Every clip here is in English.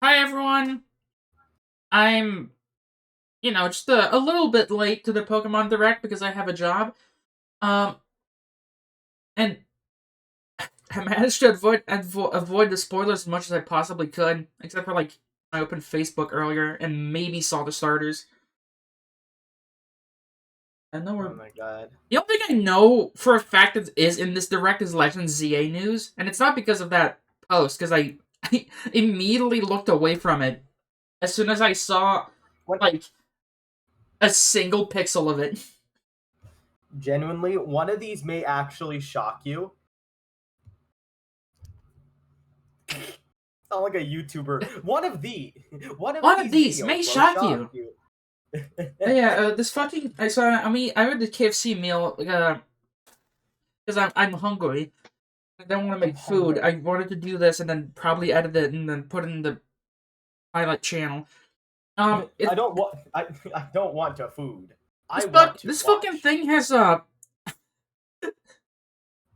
Hi everyone. I'm, just a little bit late to the Pokemon Direct because I have a job. Um, and I managed to avoid the spoilers as much as I possibly could, except for like I opened Facebook earlier and maybe saw the starters. I know Oh we're my god. the only thing I know for a fact that is in this Direct is Legends ZA news, and it's not because of that post because I immediately looked away from it as soon as I saw What like a single pixel of it. genuinely one of these may actually shock you. Sound like a YouTuber. One of One of these these videos may will shock shock you. you. Yeah, this fucking. I had the KFC meal, because I'm hungry. I don't want to I'm make food. hungry. I wanted to do this and then probably edit it and then put it in the highlight channel. I It don't want I don't want a food. I want to this fucking watch. thing has Oh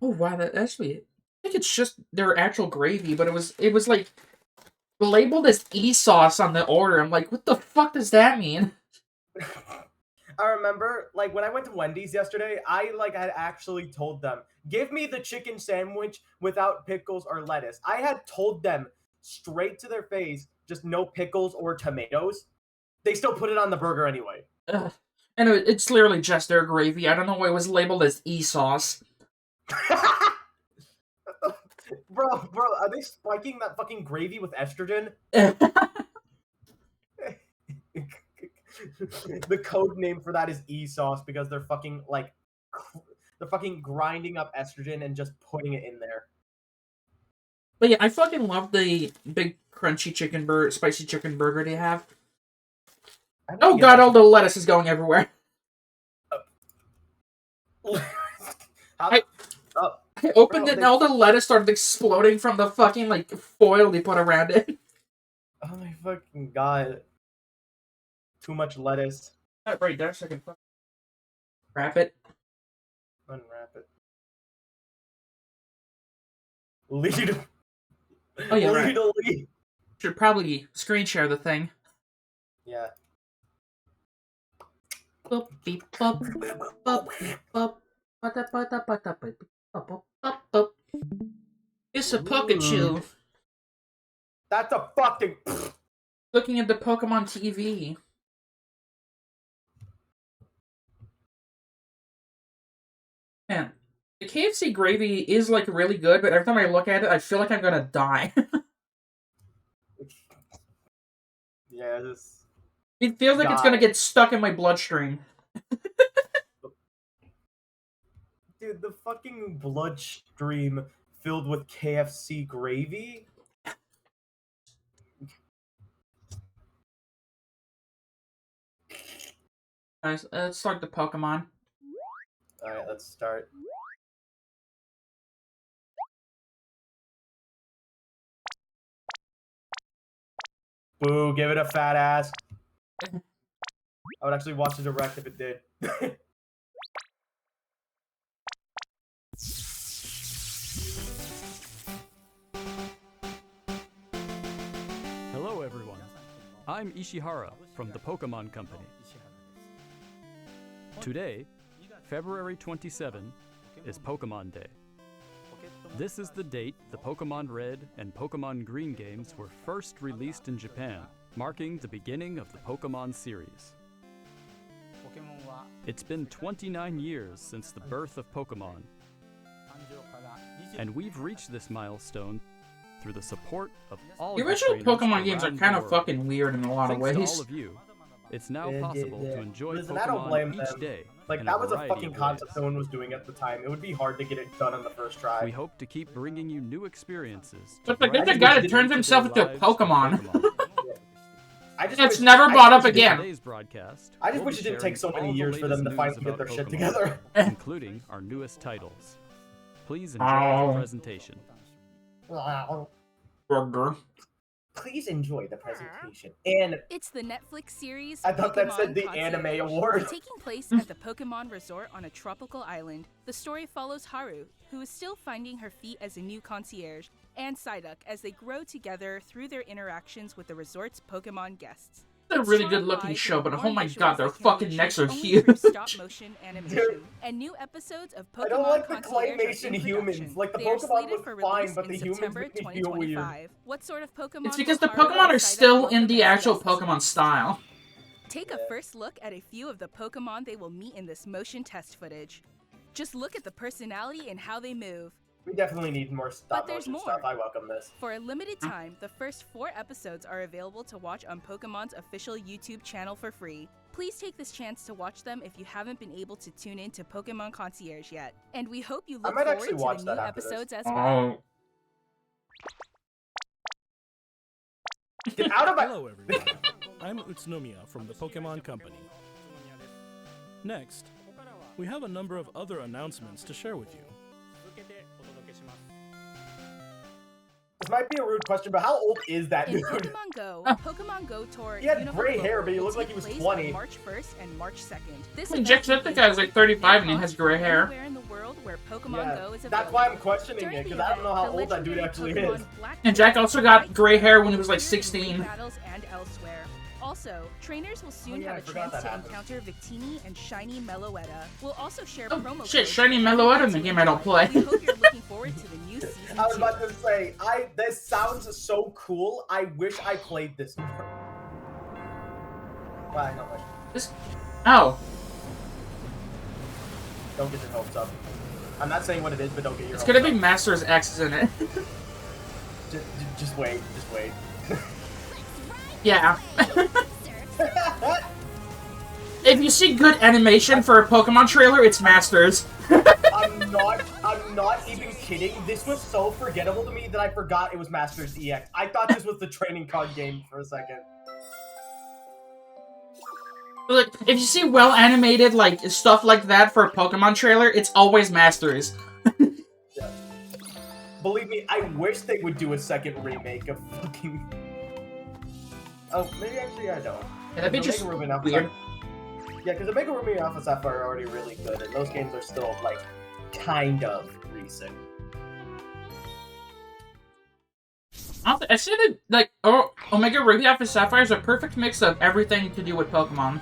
wow, that actually. I think it's just their actual gravy, but it was like labeled as sauce on the order. I'm like, what the fuck does that mean? I remember like when I went to Wendy's yesterday, I like had actually told them, "Give me the chicken sandwich without pickles or lettuce." I had told them straight to their face, just no pickles or tomatoes. They still put it on the burger anyway. Ugh. And it's literally just their gravy. I don't know why it was labeled as sauce. Bro, are they spiking that fucking gravy with estrogen? The code name for that is e-sauce because they're fucking like they're fucking grinding up estrogen and just putting it in there. But yeah, I fucking love the big crunchy spicy chicken burger they have. I need to Oh get god, that all shit. the lettuce is going everywhere. How, I, oh, I opened bro, it and they, all the lettuce started exploding from the fucking like foil they put around it. oh my fucking god, too much lettuce. Right there, so I can wrap it. Unwrap it. Lead, Oh yeah, right. lead. Should probably screen share the thing. Yeah. Boop, beep, boop, boop, boop, bada, bada, bada, boop, boop, boop, boop, boop. It's a Ooh, Pikachu that's a fucking. looking at the Pokemon TV. Man, the KFC gravy is like really good, but every time I look at it, I feel like I'm gonna die. Yeah, just It feels like it's gonna die. get stuck in my bloodstream. Dude, the fucking bloodstream filled with KFC gravy? Guys, let's start the Pokemon. Alright, let's start. Boo, give it a fat ass. I would actually watch the direct if it did. Hello everyone, I'm Ishihara from the Pokémon Company. Today, February 27, is Pokémon Day. This is the date the Pokémon Red and Pokémon Green games were first released in Japan, marking the beginning of the Pokémon series. It's been 29 years since the birth of Pokémon, and we've reached this milestone through the support of all The you original trainers Pokemon games are around kind the of world. fucking weird in a lot of Thanks to all ways. of you, it's now possible to enjoy Listen, I don't Pokemon blame each them. day Like, in that a was a variety fucking of concept ways. no one was doing at the time. It would be hard to get it done on the first try. We hope to keep bringing you new experiences. But brighten there's a just guy wish that it turns didn't- himself into a lives of Pokemon. I just It's wish, never I brought just up wish it again. didn't- Today's broadcast, I just we'll wish be it didn't sharing take so many all the years for them to latest finally news get their about shit Pokemon, together. including our newest titles. Please enjoy Oh. the presentation. Burger. Please enjoy the presentation. And It's the Netflix series I thought that Pokémon said the Concierge. anime award. Taking place at the Pokémon Resort on a tropical island, the story follows Haru, who is still finding her feet as a new concierge, and Psyduck as they grow together through their interactions with the resort's Pokémon guests. It's a really good looking show, but oh my god, their fucking necks are huge. Stop-motion animation, Dude. And new episodes of Pokémon I don't like the Concierge are claymation in humans. production. Like, the They are Pokemon slated look for fine, release but the in humans September make me feel weird. 2025. What sort of Pokemon It's because will the Haru Pokemon and are Psyduck still welcome in the as actual guests? Pokemon style. Take a first look at a few of the Pokemon they will meet in this motion test footage. Just look at the personality and how they move. We definitely need more stop there's motion more. stuff. I welcome this. For a limited time, the first 4 episodes are available to watch on Pokemon's official YouTube channel for free. Please take this chance to watch them if you haven't been able to tune in to Pokemon Concierge yet. And we hope you look might forward actually to watch the that new after this. episodes as well. Oh. Get out of my... Hello everyone, I'm Utsunomiya from the Pokemon Company. Next, we have a number of other announcements to share with you. This might be a rude question, but how old is that In dude? Pokemon Go Tour He had Unova gray hair, Global but he will looked like take he was place 20. on March 1st and March 2nd. This I mean, Jacksepticeye is like 35 and he has gray hair. Anywhere in the world where Pokemon Yeah, Go is that's why I'm available. questioning During it, because the I don't know how event, old that dude the actually legendary is. Pokemon Black And Jack also got gray hair when he was like 16. Battles and elsewhere. Also, trainers will soon yeah, I have a forgot chance that to happened. encounter Victini and Shiny Meloetta. We'll also share Oh, promo shit, codes Shiny for Meloetta in everyone the to game I don't enjoy. play. We hope you're looking forward to the new season I was 2. about to say, this sounds so cool. I wish I played this more. Well, I know, like, This... Oh. don't get your hopes up. I'm not saying what it is, but don't get your It's hopes gonna be up. Masters X, isn't it? Just wait, just wait. Yeah. If you see good animation for a Pokemon trailer, it's Masters. I'm not even kidding. This was so forgettable to me that I forgot it was Masters EX. I thought this was the training card game for a second. Look, if you see well animated like stuff like that for a Pokemon trailer, it's always Masters. Yeah. Believe me, I wish they would do a second remake of fucking... Oh, maybe actually I don't. Yeah, that'd be just Omega Ruby and Alpha weird. Sapphire- Yeah, because Omega Ruby and Alpha Sapphire are already really good, and those games are still, like, kind of recent. I see that, like, Omega Ruby Alpha Sapphire is a perfect mix of everything to do with Pokemon.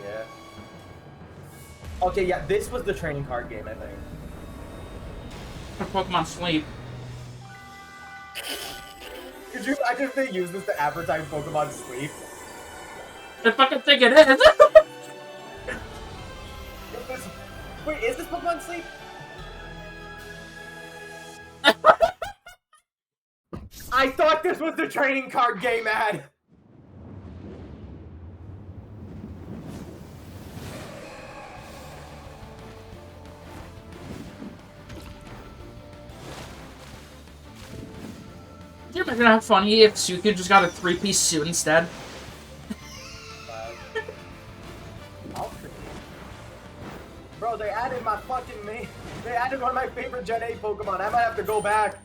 Yeah. Okay, yeah, this was the training card game, I think. For Pokemon Sleep. Could you imagine if they used this to advertise Pokemon Sleep? I fucking think it is. Wait, is this Pokemon Sleep? I thought this was the training card game ad! Can you imagine how funny if Suki just got a 3-piece suit instead? Bro, they added my fucking name. They added one of my favorite Gen 8 Pokemon. I might have to go back.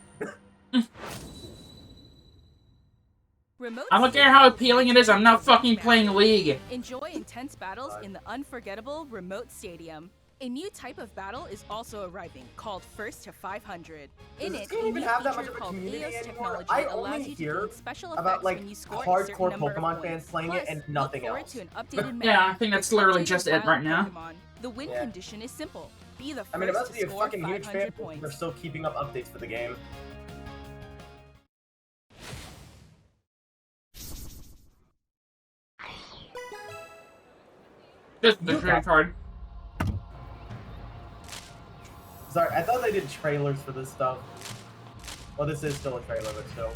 Remote I don't care how appealing it is, I'm not fucking playing League. Enjoy intense battles in the unforgettable Remote Stadium. A new type of battle is also arriving, called First to 500. In Does it, this a game even new have that feature much of a called community Eos anymore? technology I allows only you to hear gain special about, effects like, when you score a certain hardcore number of Pokemon fans points. playing it Plus, and nothing look forward else. to an updated map Yeah, I think that's literally with just updated it right now. Pokemon. The win Yeah. condition is simple. Be the first I mean, it must to be a score fucking huge fan 500 if they're points. still keeping up updates for the game. Just the training card. Sorry, I thought they did trailers for this stuff. Well, this is still a trailer, but still.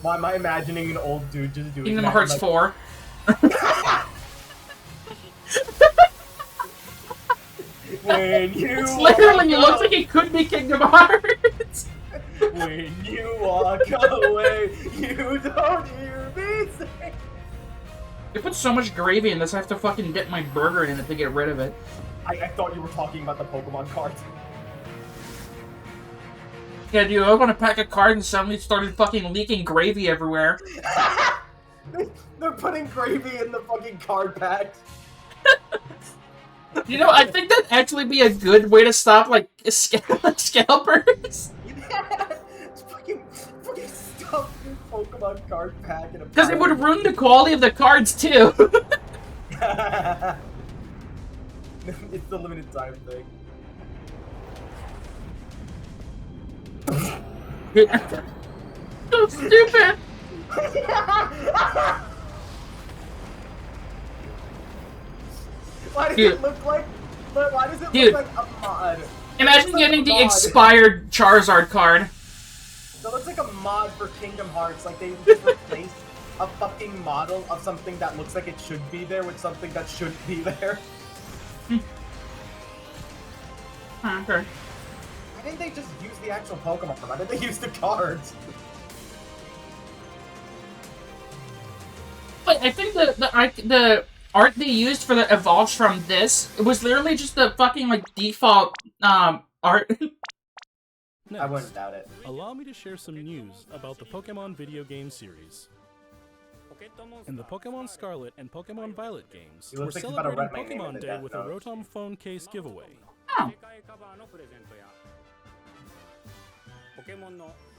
Why am I imagining an old dude just doing Kingdom that? Hearts Like, 4. when you It's literally, it walk looks like it could be Kingdom Hearts. when you walk away, you don't hear me say. They put so much gravy in this, I have to fucking dip my burger in it to get rid of it. I thought you were talking about the Pokemon cards. Yeah, dude, I want to pack a card and suddenly it started fucking leaking gravy everywhere. They're putting gravy in the fucking card packs. You know, I think that'd actually be a good way to stop, like, scalpers. It's fucking stuff your Pokemon card pack in a Because it would ruin the quality of the cards, too. It's the limited time thing. So stupid! Why does Dude. it look like? Why does it Dude. look like a mod? Imagine like getting a the mod. expired Charizard card. That looks like a mod for Kingdom Hearts. Like they just replaced a fucking model of something that looks like it should be there with something that shouldn't be there. Okay. Why didn't they just use the actual Pokemon? Why did they use the cards? But I think the art they used for the evolves from this, it was literally just the fucking, like, default, art. I wouldn't doubt it. Allow me to share some news about the Pokemon video game series. In the Pokemon Scarlet and Pokemon Violet games, You we're look like you're about to celebrating write my name in Pokemon the Day Death with a Note. Rotom phone case giveaway. Oh.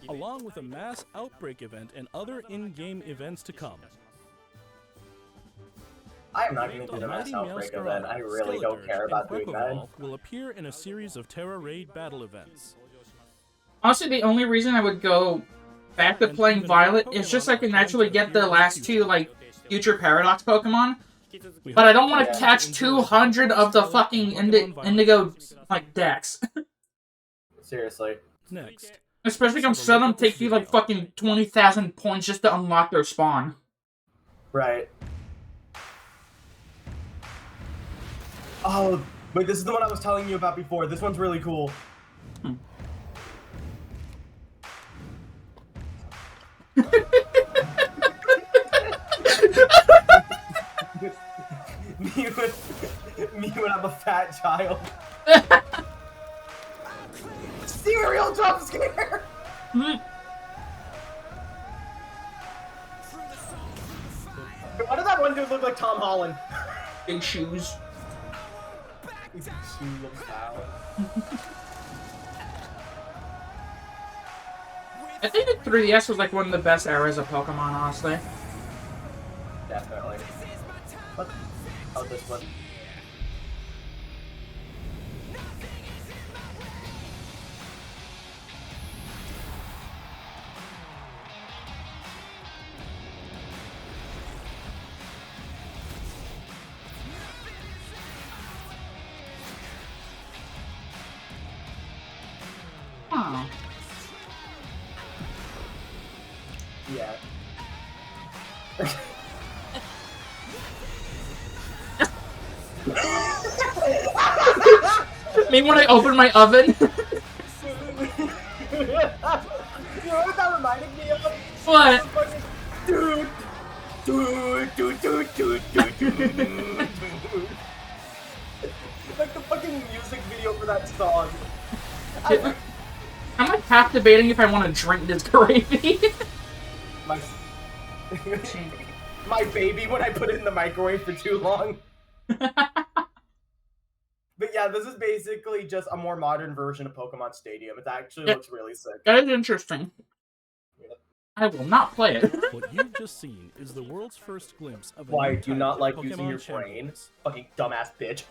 Along with a mass outbreak event and other in-game events to come. I am not going to do The the Mass mighty male Outbreak event. I really don't Skeledirge, care and about doing that. Quaquaval will appear in a series of Terra Raid battle events. Honestly, the only reason I would go back to playing Violet is just so I can actually get the last two, like, Future Paradox Pokemon. But I don't want to catch 200 of the fucking Indigo, like, decks. Seriously. Next, Especially because some of them take you, like, fucking 20,000 points just to unlock their spawn. Right. Oh, wait, this is the one I was telling you about before. This one's really cool. me when I'm a fat child. Serial jump scare! Why did that one dude look like Tom Holland? Big shoes. I think the 3DS was, like, one of the best eras of Pokemon, honestly. Definitely. What? Oh, this one. Oh. Yeah. Maybe when I open my oven. You know what that reminded me of? What? Dude. Like the fucking music video for that song. I'm like half debating if I want to drink this gravy. My, my baby when I put it in the microwave for too long. But yeah, this is basically just a more modern version of Pokemon Stadium. It actually looks really sick. That is interesting. I will not play it. What you've just seen is the world's first glimpse of a Why new do you not title, like using Pokemon your brain? Champions. Fucking dumbass bitch.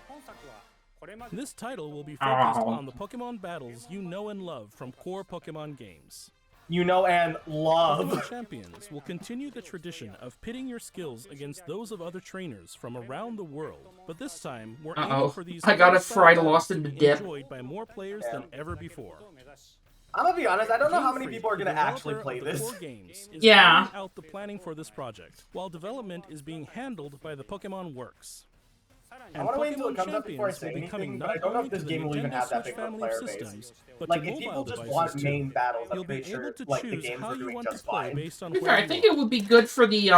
This title will be focused Ow. on the Pokemon battles you know and love from core Pokemon games. You know and love. Pokemon Champions will continue the tradition of pitting your skills against those of other trainers from around the world. But this time, we're aiming for these I got a hard-style fried battles lost to in the be dip. enjoyed by more players than ever before. I'm gonna be honest, I don't know how many Game people are Freak, gonna the actually developer play of the this. core games, is Yeah. carrying out the planning for this project, while development is being handled by the Pokemon Works. I want to wait until it Pokemon comes up before I Champions say will be anything, coming but I not don't know only if this to the game will even Nintendo have that Switch big of a family player of base. systems, but Like, to if mobile people just devices want too. main battles, I'm You'll be pretty able sure to like the choose games how are you doing want to just play fine. based on To be where fair, I you think are. it would be good for the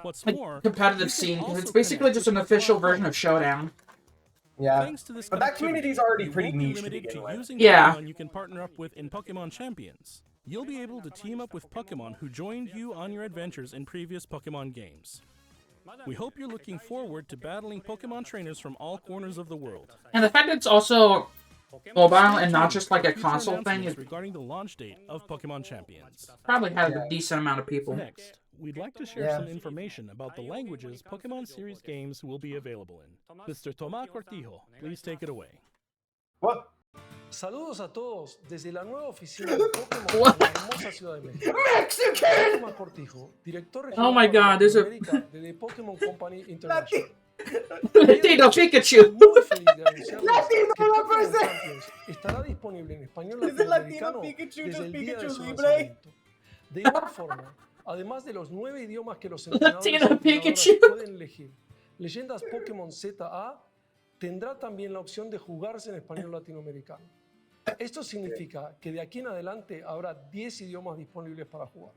What's like, more, competitive you can scene because also it's basically connect just with an the official core version of Showdown. Yeah. Thanks to this But that connectivity, community's already you pretty won't be niche to limited begin to with. using Yeah. Pokemon you can partner up with in Pokemon Champions. You'll be able to team up with Pokemon who joined you on your adventures in previous Pokemon games. We hope you're looking forward to battling Pokemon trainers from all corners of the world. And the fact that it's also mobile and not Stay just like a tuned for future console thing, announcements it regarding the launch date of Pokemon Champions. probably has Yeah. a decent amount of people. Next, we'd like to share Yeah. some information about the languages Pokemon series games will be available in. Mr. Tomás Cortijo, please take it away. What? Saludos a todos desde la nueva oficina de Pokémon What? en la hermosa Ciudad de México. Mexican! Tomás Cortijo, director Oh my regional God, para there's a- Latinoamérica de The Pokémon Company International. Latino Pikachu! Muy feliz de anunciarles Latino que Pokémon represent- Champions estará disponible en español Is it Latino latinoamericano Pikachu, desde just el día de Pikachu su Libre? lanzamiento. De igual forma, además de los 9 idiomas que los entrenadores y Latino entrenadoras Pikachu. pueden elegir, Leyendas Pokémon ZA tendrá también la opción de jugarse en español latinoamericano. Esto significa que de aquí en adelante habrá 10 idiomas disponibles para jugar.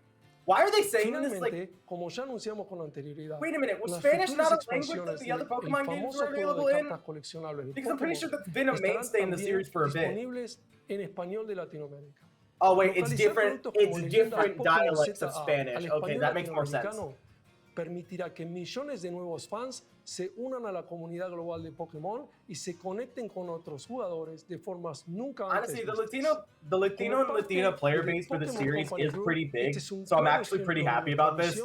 Why are they saying this? Finalmente, Like, como ya anunciamos con anterioridad, wait a minute, was las Spanish futuras not a language that expansiones the other del Pokemon games famoso were juego available de in? cartas coleccionables de Because I'm pretty sure Pokémon that's been a estarán mainstay in the también series for a bit. disponibles en español de Latinoamérica. Oh wait, it's Localizar different. productos como It's Leyendas different Pokémon dialects of ZA Spanish. al Okay, español that makes more sense. latinoamericano permitirá que millones de nuevos fans se unan a la comunidad global de Pokémon y se conecten con otros jugadores de formas nunca antes Honestly, the vistas. Latino and Latina player base for the series is pretty big, so I'm actually pretty happy about this.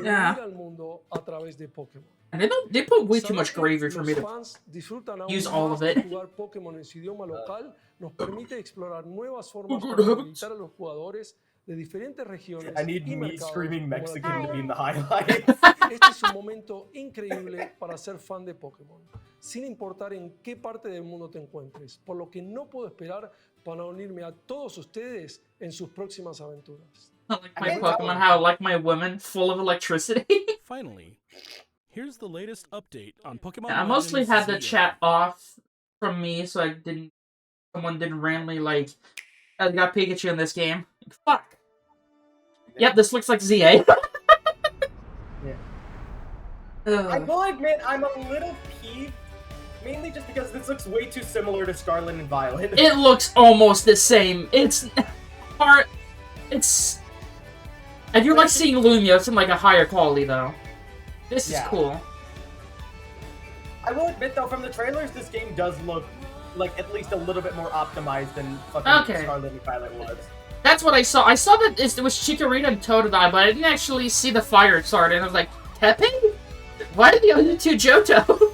Yeah. Al mundo a través de Pokémon. And they put way too Saber much que gravy for los me to fans disfrutan aún use all más of de it. jugar Pokémon en su idioma local nos permite explorar nuevas formas good para heavens. habilitar a los jugadores de diferentes regiones I need y me mercados screaming como Mexican to be in the Latinoamérica. highlights. Este es un momento increíble para ser fan de Pokémon, sin importar en qué parte del mundo te encuentres, por lo que no puedo esperar para unirme a todos ustedes en sus próximas aventuras. like my Pokemon, how I like my women full of electricity. Finally, here's the latest update on Pokemon I mostly Legends had the ZA. chat off from me, so someone didn't randomly like, I got Pikachu in this game. Fuck. Yep, this looks like ZA. Yeah. Ugh. I will admit, I'm a little peeved, mainly just because this looks way too similar to Scarlet and Violet. It looks almost the same. It's part. It's. I do like seeing Lumia. It's in like a higher quality though. This is Yeah. cool. I will admit though, from the trailers, this game does look like at least a little bit more optimized than fucking Okay. Scarlet and Violet was. That's what I saw. I saw that it was Chikorita and Totodile, but I didn't actually see the fire sword, and I was like, Tepe? Why did the other two Johto?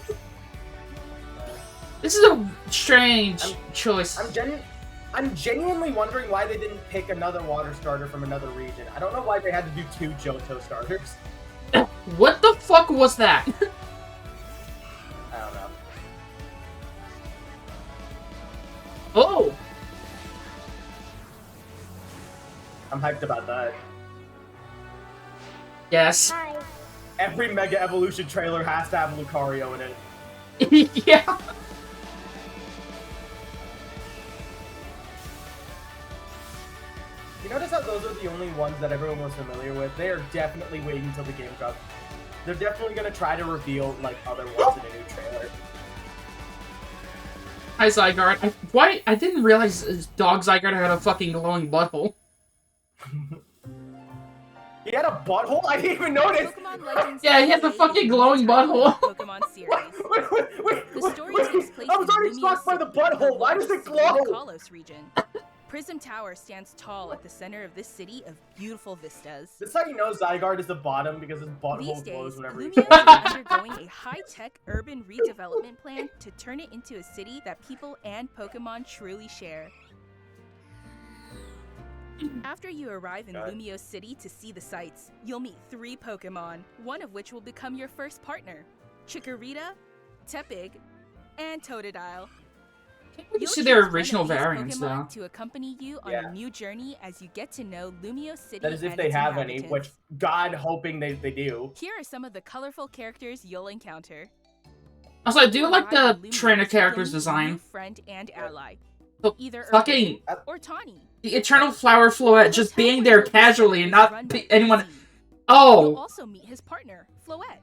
This is a strange choice. I'm genuinely wondering why they didn't pick another water starter from another region. I don't know why they had to do 2 Johto starters. What the fuck was that? I don't know. Oh! I'm hyped about that. Yes. Every Mega Evolution trailer has to have Lucario in it. Yeah. You notice how those are the only ones that everyone was familiar with? They are definitely waiting until the game drops. They're definitely gonna try to reveal like other ones in a new trailer. Hi, Zygarde. I didn't realize Dog Zygarde had a fucking glowing butthole. He had a butthole? I didn't even notice! Pokemon Legends Yeah, he has a ZA fucking is glowing the title butthole. of the Pokemon series. The story takes place I was in already Lumio shocked by the City, butthole. Why does it largest city in the glow? Kalos region. Prism Tower stands tall at the center of this city of beautiful vistas. This is how you know Zygarde is the bottom because his These butthole days, glows whenever he Lumio is undergoing a high-tech urban redevelopment plan to turn it into a city that people and Pokemon truly share. After you arrive in Lumio City to see the sights, you'll meet 3 Pokemon, one of which will become your first partner: Chikorita, Tepig, and Totodile. You You'll see their choose one of original these variants, though. Pokemon to accompany you on Yeah. a new journey as you get to know Lumio City That is if and they its have any, inhabitants. which God hoping they do. Here are some of the colorful characters you'll encounter. Also, I do like the Arrive in Lumio trainer to character's gain a design. new friend and ally. The Either fucking- Urban or Tawny. The Eternal Flower Floette just Hotel being where there you'll casually and is not run by anyone. Izzy. You'll Oh! also meet his partner, Floette.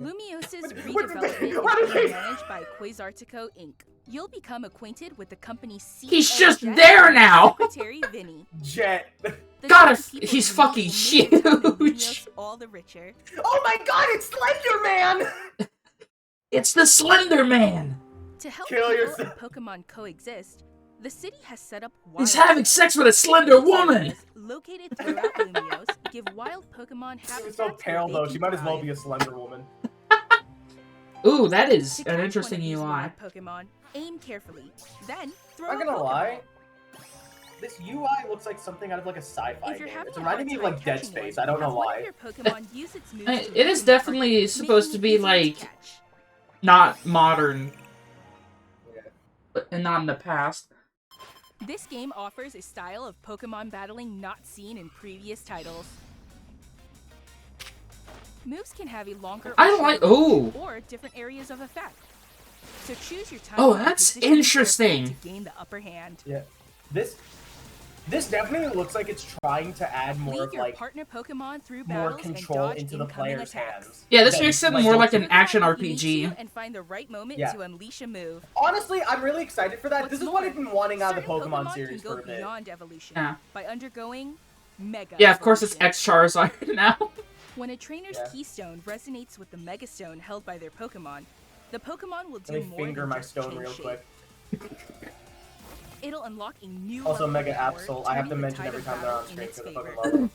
Lumios's What did they- redevelopment what is did being they- managed by Quasartico Inc. You'll become acquainted with the company's CEO, He's just Jet, there and now. Secretary Vinny. Jet. The God, type of people he's you fucking meet will make your time in huge. Lumios all the richer. Oh my god, it's Slender Man! It's the Slender Man. To help Kill people yourself. and Pokemon coexist, the city has set up He's wild having zones. sex with a slender These woman. areas, located throughout Lumios, give wild Pokemon She habitats was so where pale they though, can she might as well thrive. be a Slender Woman. Ooh, that is To an catch one interesting of these UI. wild Pokemon, aim carefully, then throw I'm not a gonna Pokeball. lie. This UI looks like something out of like a sci-fi If you're game. having It's a reminding me hard of time like Dead catching Space. one, I don't know have one of why. your Pokemon use its moves to It leap is from the park, definitely supposed to making be it easier to like catch. not modern, Yeah. and not in the past. This game offers a style of Pokemon battling not seen in previous titles. Moves can have a longer or I shorter like. range, Oh, or different areas of effect. So choose your time. Oh, and that's position interesting. carefully to gain the upper hand. Yeah. This definitely looks like it's trying to add more Lead of your like partner Pokemon through more battles control and dodge into the incoming player's attacks. hands. yeah, this Than, makes it like, more go like to- an action Figure out if you need RPG. to and find the right moment Yeah. to unleash a move. Honestly, I'm really excited for that. What's this is more, what I've been wanting out of the certain Pokemon series can for go a bit. beyond evolution Yeah. by undergoing Mega Yeah, of course it's evolution. X Charizard now. When a trainer's Yeah. keystone resonates with the Mega Stone held by their Pokemon, the Pokemon will do Let me more finger than my just stone change real shape. quick. It'll unlock a new Also, level of Mega power, Absol. I have to turning the mention tide every of time they're on battle in screen its for the favor. Pokemon.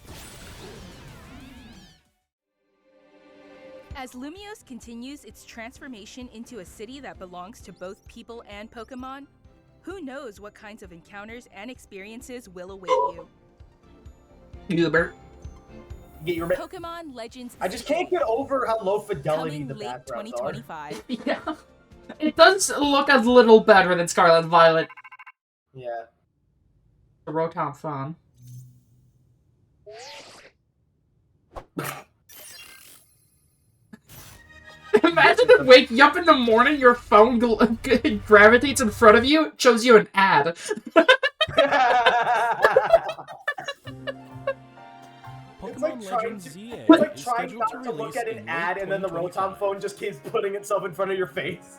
As Lumios continues its transformation into a city that belongs to both people and Pokemon, who knows what kinds of encounters and experiences will await you. Uber. Get your. Pokemon Legends I just Z can't get over how low fidelity coming the late backgrounds are. 2025. Yeah. It does look a little better than Scarlet and Violet. Yeah. The Rotom phone. Imagine if wake you up in the morning, your phone gravitates in front of you, it shows you an ad. It's Pokemon like trying Legends to- ZA It's like is trying scheduled not to to look release at in an late ad and then the Rotom 2025. phone just keeps putting itself in front of your face.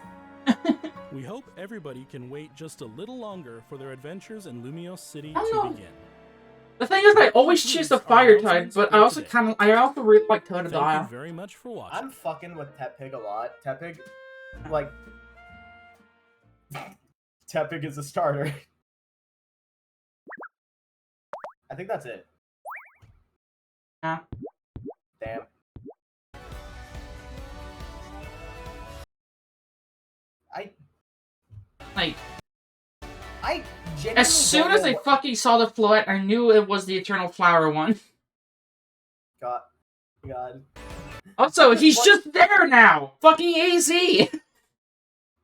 We hope everybody can wait just a little longer for their adventures in Lumios City I don't to know. begin. The thing is, I always choose the fire type, but I also really like Thank you Totodile. very much for watching. I'm fucking with Tepig a lot. Tepig, like, Tepig is a starter. I think that's it. Yeah. Damn. Like, I genuinely as soon don't as know I what- fucking saw the Floette, I knew it was the Eternal Flower one. God. Also, he's What- just there now! Fucking AZ!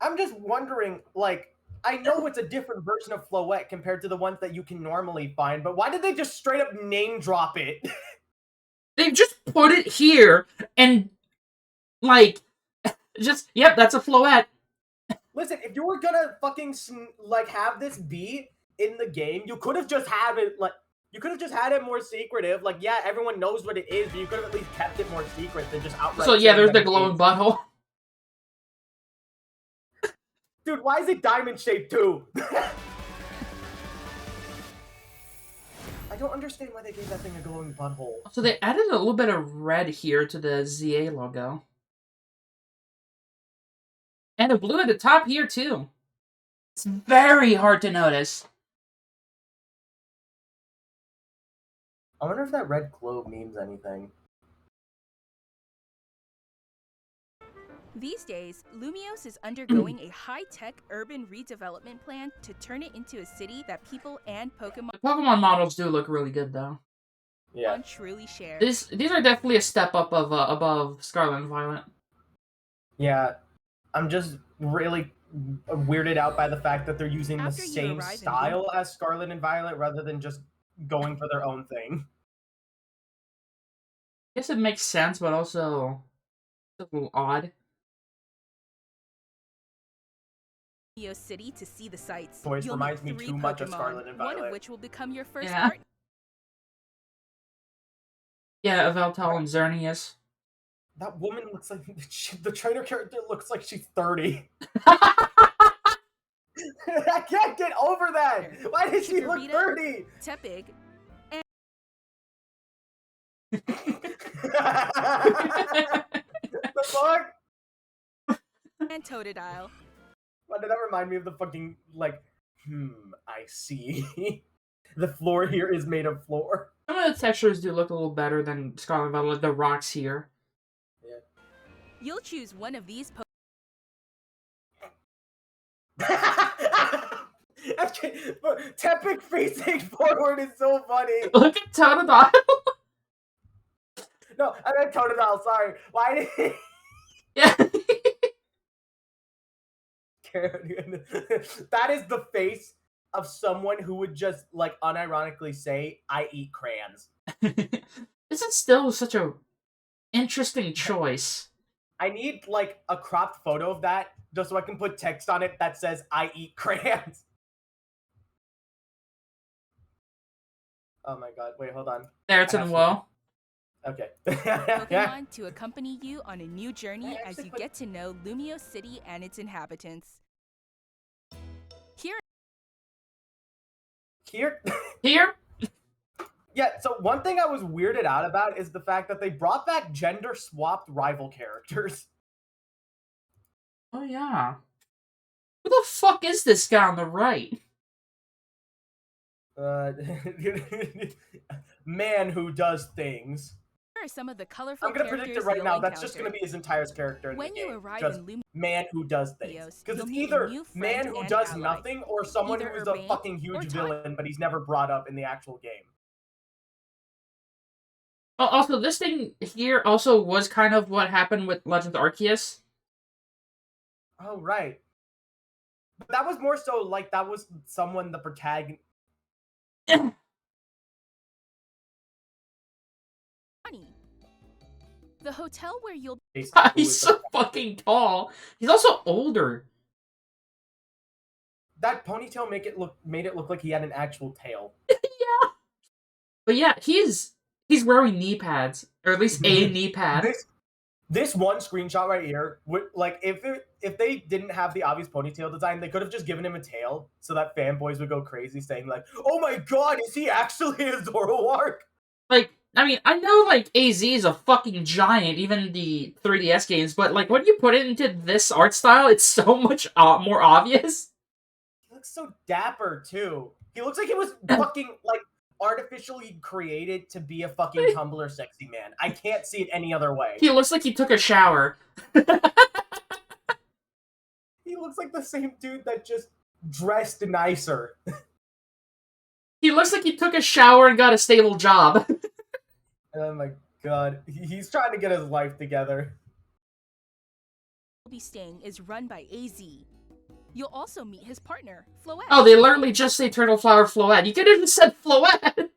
I'm just wondering, like, I know it's a different version of Floette compared to the ones that you can normally find, but why did they just straight up name drop it? They just put it here, and, like, just, yep, that's a Floette. Listen, if you were gonna fucking like have this be in the game, you could have just had it like you could have just had it more secretive. Like, yeah, everyone knows what it is, but you could have at least kept it more secret than just outright. So yeah, saying there's that the it glowing is. butthole. Dude, why is it diamond shaped too? I don't understand why they gave that thing a glowing butthole. So they added a little bit of red here to the ZA logo. And a blue at the top here, too. It's very hard to notice. I wonder if that red globe means anything. These days, Lumios is undergoing a high-tech urban redevelopment plan to turn it into a city that people and Pokemon The Pokemon models do look really good, though. Yeah. truly share. These are definitely a step up of above Scarlet and Violet. Yeah. I'm just really weirded out by the fact that they're using After the you same arrive in style as Scarlet and Violet rather than just going for their own thing. I guess it makes sense, but also it's a little odd. Lumios City to see the sights. Voice You'll reminds meet me 3 too much of Pokemon, Scarlet and one Violet. of which will become your first Yeah. partner. Yeah, Veltal and Xerneas. That woman looks like the trainer character looks like she's 30. I can't get over that. Why does she look Chikorita, 30? Tepig, The fuck? and Totodile. Why did that remind me of the fucking like? I see. The floor here is made of floor. Some of the textures do look a little better than Scarlet Violet, like the rocks here. Yeah. You'll choose one of these Okay, but Tepig facing forward is so funny. Look at Totodile. No, I meant Totodile, sorry. Why did he... Yeah. That is the face of someone who would just, like, unironically say, I eat crayons. This is still such a interesting choice. I need, like, a cropped photo of that just so I can put text on it that says, I eat crayons. Oh my god, wait, hold on. There, it's in the wall. Okay. Pokemon to accompany you on a new journey I as actually you put- get to know Lumio City and its inhabitants. Here Here? Here? Yeah, so one thing I was weirded out about is the fact that they brought back gender-swapped rival characters. Oh, yeah. Who the fuck is this guy on the right? Man who does things. are some of the colorful I'm gonna characters predict it right you'll now. That's just gonna encounter. be his entire character in When the you game. arrive Just in Lumio, man who does things. Videos, Because you'll it's meet a either new man friend who and does ally. nothing or someone Either who is a Urbane fucking or huge Taunt. villain, but he's never brought up in the actual game. Oh, also, this thing here also was kind of what happened with Legends Arceus. Oh, right. But that was more so like that was someone the protagonist. Funny. The hotel where you'll He's so fucking tall. He's also older. That ponytail made it look like he had an actual tail. Yeah. But yeah, he's wearing knee pads, or at least a knee pad. This one screenshot right here, like if they didn't have the obvious ponytail design, they could have just given him a tail so that fanboys would go crazy saying like, "Oh my god, is he actually a Zoroark?" Like, I mean, I know like AZ is a fucking giant, even the 3DS games, but like when you put it into this art style, it's so much more obvious. He looks so dapper too. He looks like he was fucking like artificially created to be a fucking Tumblr sexy man. I can't see it any other way. He looks like he took a shower. He looks like the same dude that just dressed nicer. He looks like he took a shower and got a stable job. Oh my god, he's trying to get his life together. be staying is run by AZ. You'll also meet his partner, Floette. Oh, they literally just say Turtle Flower Floette. You could have just said Floette.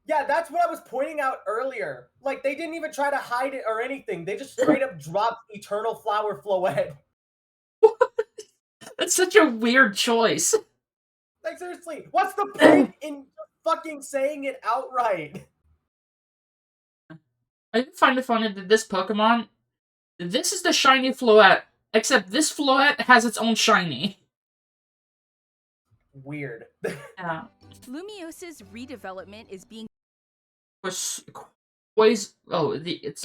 Yeah, that's what I was pointing out earlier. Like, they didn't even try to hide it or anything. They just straight up dropped Eternal Flower Floette. That's such a weird choice. Like, seriously, what's the point in fucking saying it outright? I did find it funny that this Pokemon, this is the shiny Floette, except this Floette has its own shiny. Weird. Yeah. Lumios's redevelopment is being It's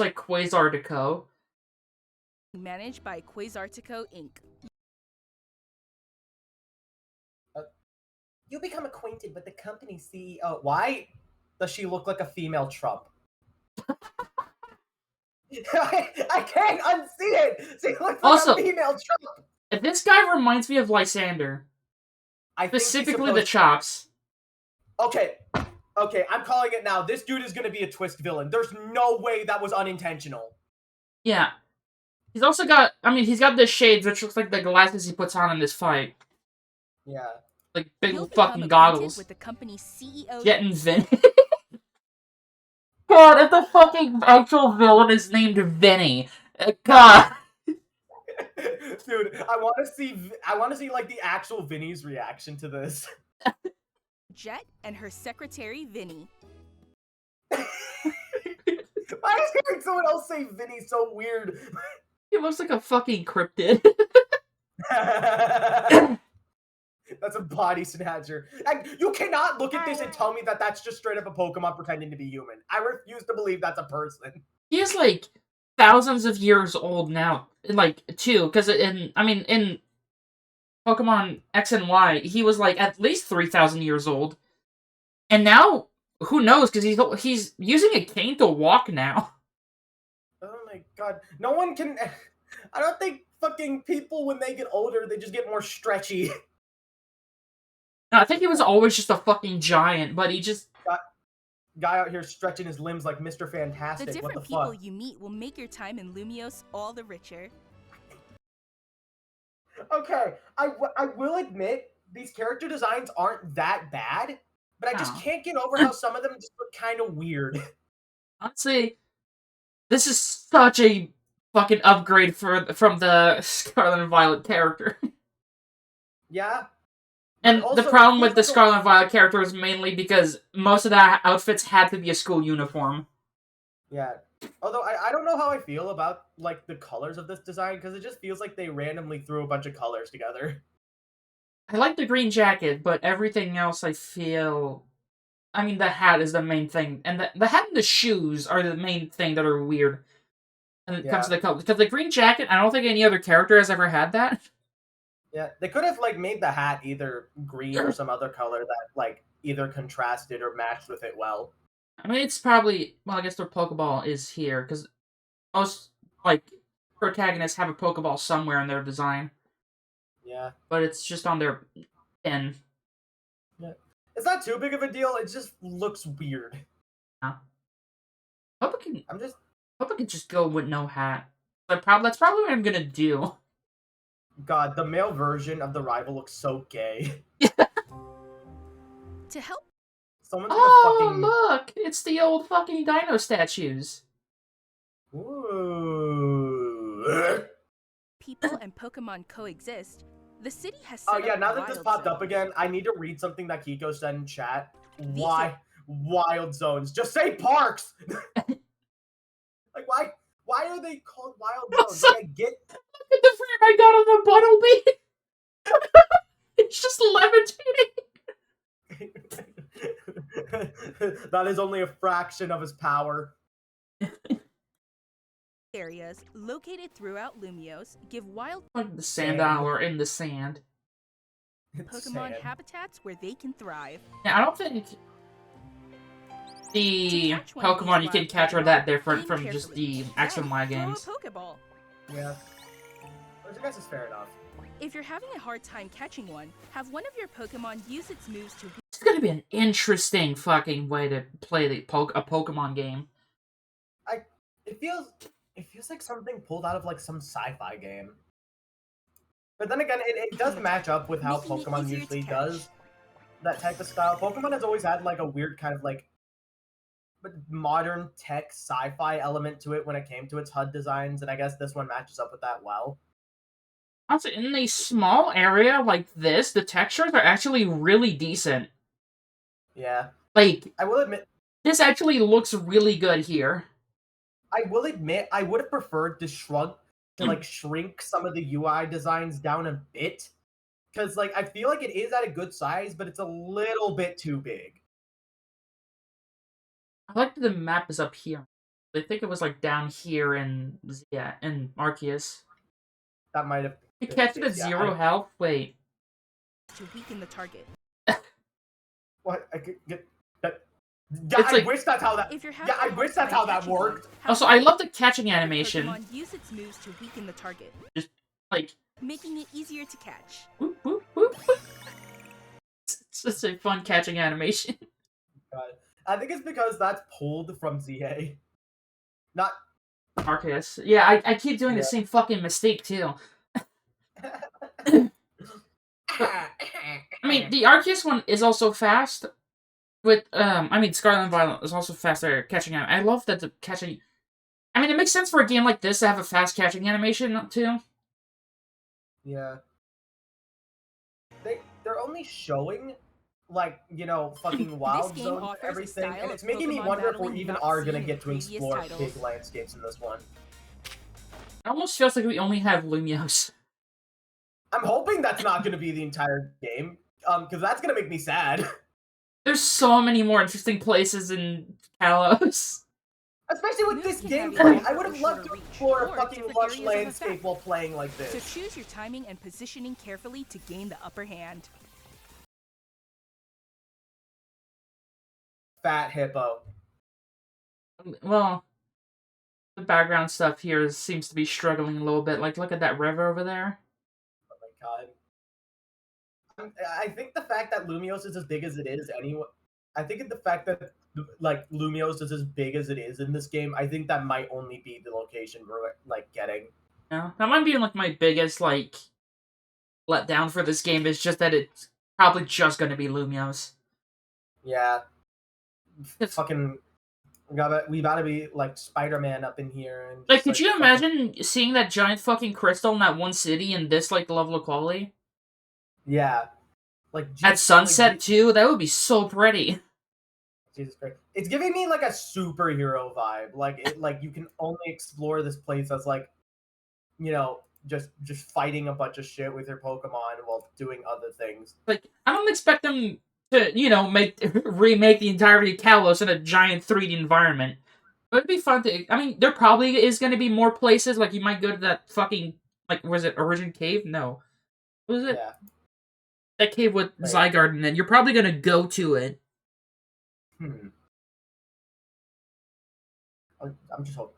like Quasartico. managed by Quasartico Inc. You become acquainted with the company's CEO. Why does she look like a female Trump? I can't unsee it! She looks like Also, a female Trump! This guy reminds me of Lysander. I think he's Specifically the supposed- chops. Okay, I'm calling it now. This dude is gonna be a twist villain. There's no way that was unintentional. Yeah. He's also got, he's got the shades, which looks like the glasses he puts on in this fight. Yeah. Like big You'll become fucking acquainted goggles. with the company's CEO. Getting Vinny. God, if the fucking actual villain is named Vinny. God. Dude, I want to see like the actual Vinny's reaction to this. Jet and her secretary Vinny. Why is hearing someone else say Vinny so weird? He looks like a fucking cryptid. That's a body snatcher. You cannot look at this and tell me that that's just straight up a Pokemon pretending to be human. I refuse to believe that's a person. He is like thousands of years old now, like too, because in Pokemon X and Y, he was like at least 3,000 years old, and now who knows? Because he's using a cane to walk now. Oh my god, no one can. I don't think fucking people when they get older they just get more stretchy. No, I think he was always just a fucking giant, but he just Guy out here stretching his limbs like Mr. The Fantastic. What different the people fuck? you meet will make your time in Lumiose all the richer. Okay, I will admit these character designs aren't that bad, but I just No. can't get over how some of them just look kind of weird. honestly, this is such a fucking upgrade from the Scarlet and Violet character. Yeah. And Also, the problem it with the feels like Scarlet and Violet character is mainly because most of the outfits had to be a school uniform. Yeah. Although I don't know how I feel about like the colors of this design because it just feels like they randomly threw a bunch of colors together. I like the green jacket, but everything else I feel... I mean, the hat is the main thing. And the hat and the shoes are the main thing that are weird. And it comes to the color. Because the green jacket, I don't think any other character has ever had that. Yeah, they could have like made the hat either green or some other color that like either contrasted or matched with it well. I mean, it's probably... Well, I guess their Pokeball is here, because most, like, protagonists have a Pokeball somewhere in their design. Yeah. But it's just on their pin. Yeah. It's not too big of a deal, it just looks weird. Yeah. Hope I can just go with no hat. But that's probably what I'm gonna do. God, the male version of the rival looks so gay. To help Someone's Oh, gonna fucking... look! It's the old fucking dino statues. Ooh. people and Pokemon coexist, the city has Oh set yeah, up now that this wild popped up zones. again, I need to read something that Kiko said in chat. These Why wild zones? Just say parks! Like, why are they called wild zones? Like, I get... Look at the frame I got on the Buttlebee! It's just levitating! That is only a fraction of his power. Areas located throughout Lumiose give wild Like the Sandile or in the sand. It's Pokemon sad. habitats where they can thrive. Yeah, I don't think the To catch one of Pokemon these you can wild catch are Pokemon, that different aim from just carefully. the X and Y Then games. throw a Pokeball. Yeah. Which I guess is fair enough. If you're having a hard time catching one, have one of your Pokemon use its moves to It's gonna be an interesting fucking way to play a Pokemon game. It feels like something pulled out of like some sci-fi game. But then again, it does match up with how Making it Pokemon easier to usually catch. does that type of style. Pokemon has always had like a weird kind of like modern tech sci-fi element to it when it came to its HUD designs, and I guess this one matches up with that well. Also, in a small area like this, the textures are actually really decent. Yeah. Like, I will admit this actually looks really good here. I would have preferred to shrink some of the UI designs down a bit. Because like I feel like it is at a good size, but it's a little bit too big. I like that the map is up here. I think it was like down here in Arceus. That might have You been catch the it at case, yeah, 0 health? Wait. to weaken the target. What? I could get that. It's I like- wish that's how that. If you're having Yeah, I a hard wish that's time how that catching one, worked. have Also, one I of love the catching your animation. Pokemon use its moves to weaken the target, Like, making it easier to catch. whoop, whoop, whoop, whoop. It's just a fun catching animation. God. I think it's because that's pulled from ZA. Not. Arceus. Yeah, I keep doing the Yeah. same fucking mistake, too. I mean, the Arceus one is also fast. With, Scarlet and Violet is also faster catching out. I love that the catching... I mean, it makes sense for a game like this to have a fast catching animation, too. Yeah. They're only showing like, fucking wild game zones offers and a everything, style and of it's making me Pokemon wonder if we battling even not are seen gonna in get to previous explore titles. big landscapes in this one. It almost feels like we only have Lumios. I'm hoping that's not gonna be the entire game, because that's gonna make me sad. There's so many more interesting places in Kalos. Especially with Moves this can have gameplay. either I would or have loved shorter to reach, explore a or fucking different lush areas of landscape effect. while playing like So this. choose your timing and positioning carefully to gain the upper hand. Fat hippo. Well, the background stuff here seems to be struggling a little bit. Like, look at that river over there. Oh my god. I think the fact that Lumios is as big as it is anyway. I think the fact that like Lumios is as big as it is in this game, I think that might only be the location we're like getting. Yeah, that might be like my biggest like letdown for this game is just that it's probably just going to be Lumios. Yeah. It's, Fucking we gotta be like Spider-Man up in here and like, just, could you fucking- imagine seeing that giant fucking crystal in that one city in this like level of quality Yeah. Like at sunset like, too? That would be so pretty. Jesus Christ. It's giving me like a superhero vibe. Like you can only explore this place as like, just fighting a bunch of shit with your Pokemon while doing other things. Like, I don't expect them to remake the entirety of Kalos in a giant 3D environment. But it'd be fun to. I mean, there probably is going to be more places. Like, you might go to that fucking was it Origin Cave? No, what was it? Yeah. That cave with Right. Zygarde, and then you're probably going to go to it. I'm just hoping.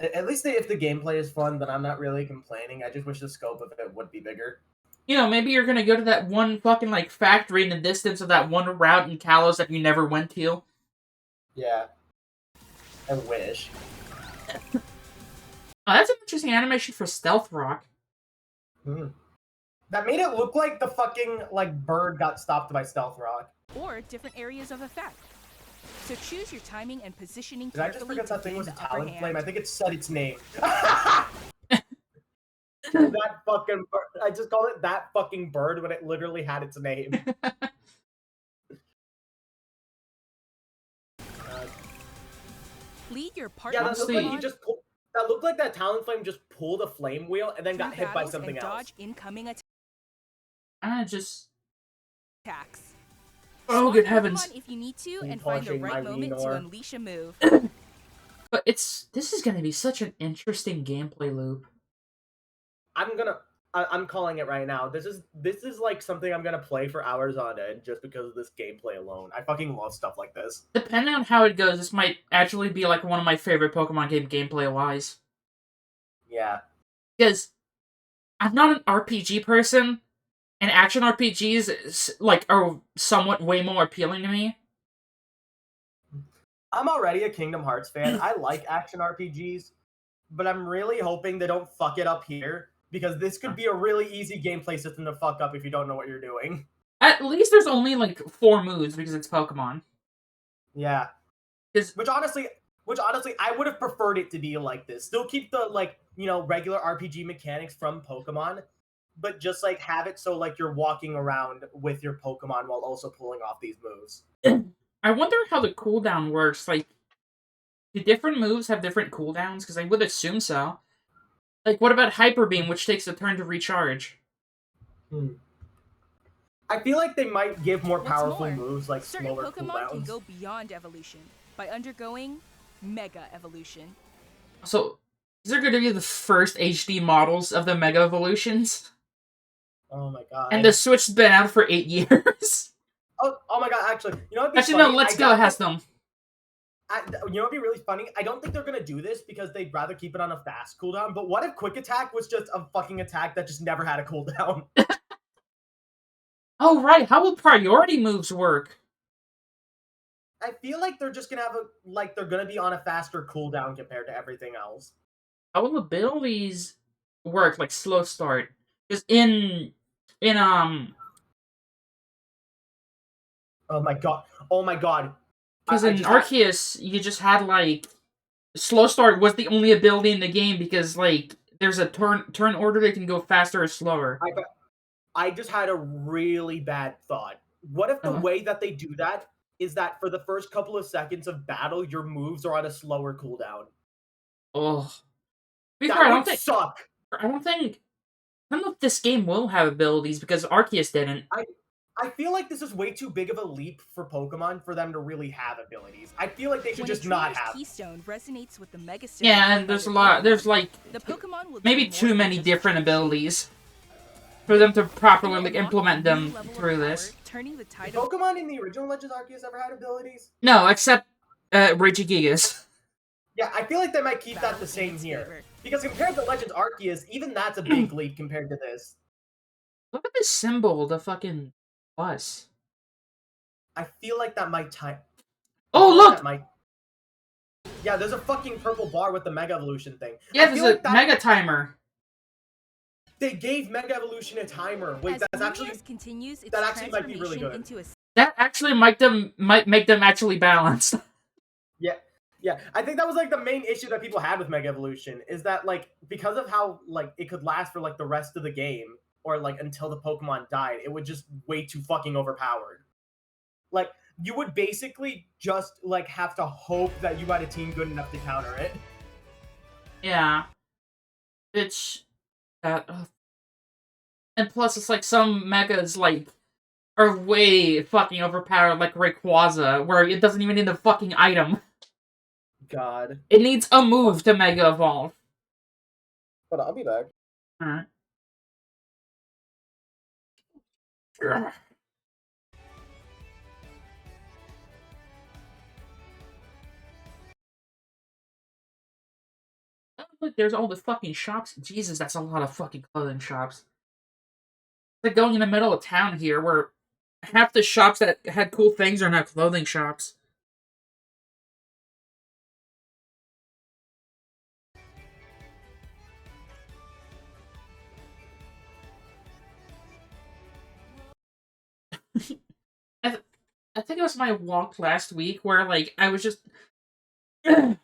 At least if the gameplay is fun, then I'm not really complaining. I just wish the scope of it would be bigger. Maybe you're going to go to that one fucking like factory in the distance of that one route in Kalos that you never went to. Yeah. I wish. Oh, that's an interesting animation for Stealth Rock. That made it look like the fucking bird got stopped by Stealth Rock. Or different areas of effect. So choose your timing and positioning Did I just carefully forget to that thing gain was the a upper Talonflame? hand. I think it said its name. That fucking bird. I just called it that fucking bird when it literally had its name. Lead your partner. Yeah, that looked like Honestly- he just pulled. That looked like that Talonflame just pulled a flame wheel and then got hit by something else. Dodge incoming Just. attacks. Oh, Swap good Pokemon heavens. if you need to, Me and find the punching right my moment to Weedor. unleash a move. But this is going to be such an interesting gameplay loop. I'm calling it right now. This is like something I'm gonna play for hours on end just because of this gameplay alone. I fucking love stuff like this. Depending on how it goes, this might actually be like one of my favorite Pokemon game gameplay-wise. Yeah. Because I'm not an RPG person, and action RPGs are somewhat way more appealing to me. I'm already a Kingdom Hearts fan. I like action RPGs, but I'm really hoping they don't fuck it up here because this could be a really easy gameplay system to fuck up if you don't know what you're doing. At least there's only 4 moves because it's Pokemon. Yeah. 'Cause- Which honestly, I would have preferred it to be like this. Still keep the regular RPG mechanics from Pokemon, but just have it so you're walking around with your Pokemon while also pulling off these moves. I wonder how the cooldown works. Do different moves have different cooldowns? Because I would assume so. What about Hyper Beam, which takes a turn to recharge? I feel like they might give more What's powerful more, moves certain slower Pokemon can cooldowns. go beyond evolution by undergoing Mega Evolution. So, these are going to be the first HD models of the Mega Evolutions. Oh my god. And the Switch's been out for 8 years. Oh my god, actually, you know what'd be Actually, funny? no, Let's Go has them. You know what'd be really funny? I don't think they're gonna do this because they'd rather keep it on a fast cooldown, but what if Quick Attack was just a fucking attack that just never had a cooldown? Oh, right. How will priority moves work? I feel like they're just gonna have they're gonna be on a faster cooldown compared to everything else. How will abilities work, slow start? Because in Oh my god. Because I in just had- Arceus, you just had, Slow Start was the only ability in the game because, there's a turn order that can go faster or slower. I just had a really bad thought. What if the way that they do that is that for the first couple of seconds of battle, your moves are on a slower cooldown? Oh. Before, That would suck. I don't know if this game will have abilities because Arceus didn't. I feel like this is way too big of a leap for Pokemon for them to really have abilities. I feel like they should just not have. Keystone resonates with the Mega Stone. Yeah, and there's a lot. There's like the Pokemon will maybe too many different abilities for them to properly like, implement them through this. Did Pokemon in the original Legends Arceus ever had abilities? No, except Regigigas. Yeah, I feel like they might keep that the same here. Because compared to Legends Arceus, even that's a big leap compared to this. Look at this symbol, the fucking plus. I feel like that might time. Oh, look! Yeah, there's a fucking purple bar with the Mega Evolution thing. Yeah, there's a Mega Timer. They gave Mega Evolution a timer. Wait, that's actually that actually might be really good. That actually might make them actually balanced. Yeah, I think that was like the main issue that people had with Mega Evolution is that like because of how like it could last for like the rest of the game or like until the Pokemon died, it would just way too fucking overpowered. Like you would basically just like have to hope that you had a team good enough to counter it. Yeah, it's that, and plus it's like some megas like are way fucking overpowered, like Rayquaza, where it doesn't even need a fucking item. God. It needs a move to Mega Evolve. But I'll be back. Alright. Oh, look, there's all the fucking shops. Jesus, that's a lot of fucking clothing shops. It's like going in the middle of town here, where half the shops that had cool things are now clothing shops. I think it was my walk last week where, like, I was just... I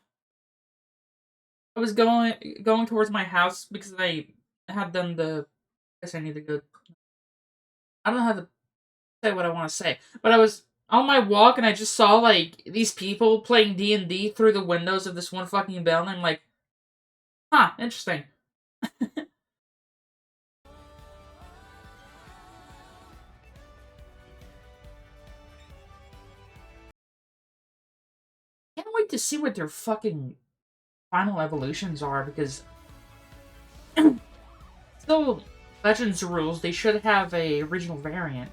was going towards my house because I had done the... I guess I need to go... I don't know how to say what I want to say, but I was on my walk and I just saw, like, these people playing D&D through the windows of this one fucking building. I'm like, huh, interesting. Can't wait to see what their fucking final evolutions are, because still Legends rules, they should have a original variant.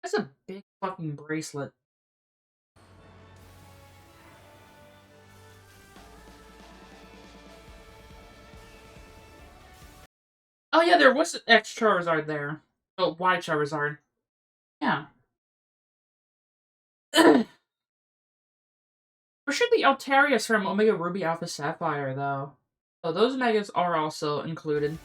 That's a big fucking bracelet. Oh yeah, there was X Charizard there. Oh, Y Charizard. Yeah. Or should be Altarius from Omega Ruby Alpha Sapphire, though. So those Megas are also included.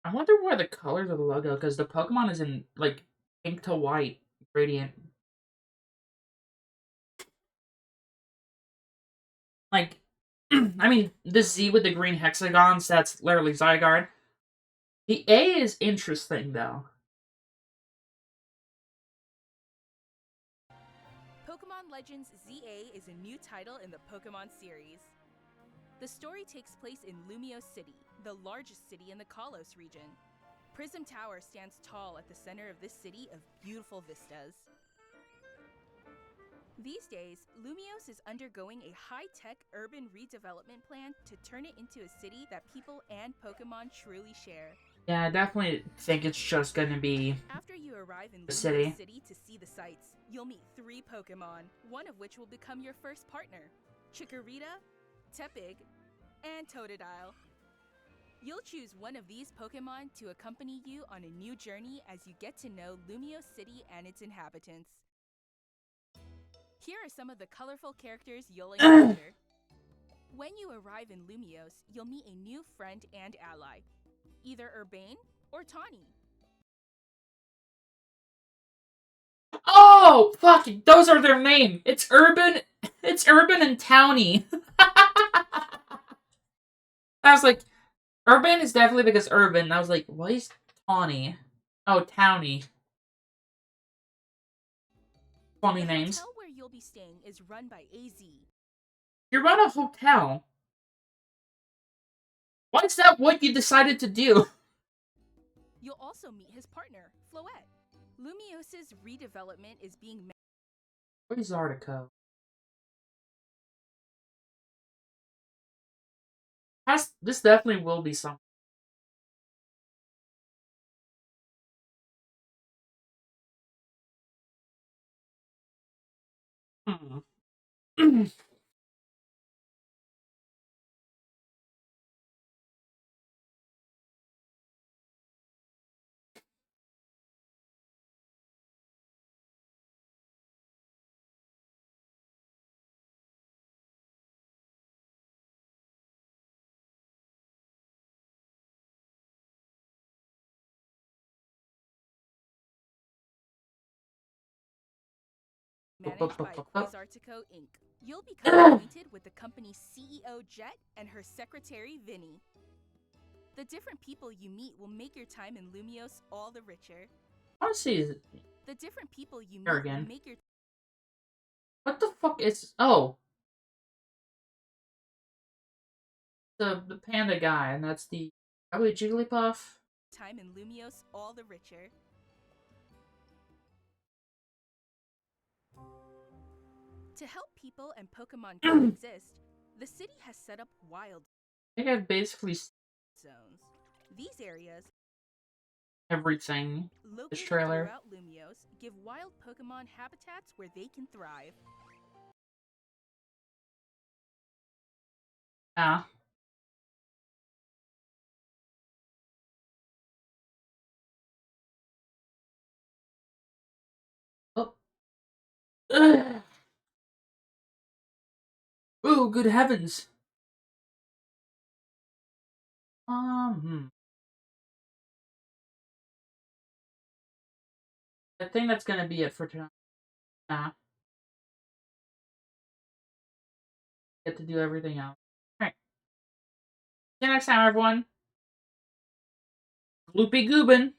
I wonder why the colors of the logo, because the Pokemon is in, like, pink to white gradient. Like, I mean, the Z with the green hexagons, that's literally Zygarde. The A is interesting, though. Pokemon Legends ZA is a new title in the Pokemon series. The story takes place in Lumio City, the largest city in the Kalos region. Prism Tower stands tall at the center of this city of beautiful vistas. These days, Lumios is undergoing a high-tech urban redevelopment plan to turn it into a city that people and Pokemon truly share. Yeah, I definitely think it's just gonna be After you arrive in the Lumios city. City to see the sights, you'll meet 3 Pokemon, one of which will become your first partner: Chikorita, Tepig, and Totodile. You'll choose one of these Pokemon to accompany you on a new journey as you get to know Lumios City and its inhabitants. Here are some of the colorful characters you'll encounter. When you arrive in Lumios, you'll meet a new friend and ally, either Urbane or Tawny. Oh, fuck! Those are their name. It's Urban. It's Urban and Towny. I was like, Urban is definitely because Urban. I was like, what is Tawny? Oh, Towny. Funny The names. hotel where you'll be staying is run by AZ. You run a hotel. Why is that what you decided to do? You'll also meet his partner, Floette. Lumios's redevelopment is being What is Artico? This definitely will be something. managed by Quasartico Inc. You'll become acquainted with the company's CEO Jet and her secretary Vinny. The different people you meet will make your time in Lumios all the richer. I want to see. The different people you meet There will again. make your What the fuck is? Oh, the panda guy, and that's the probably Jigglypuff. time in Lumios all the richer. To help people and Pokemon coexist, the city has set up wild I think I've basically seen zones. These areas, everything. located trailer. throughout Lumios, give wild Pokemon habitats where they can thrive. Yeah. Oh. Ugh. Oh, good heavens. I think that's gonna be it for tonight. Get to do everything else. Alright. See you next time, everyone. Gloopy Goobin.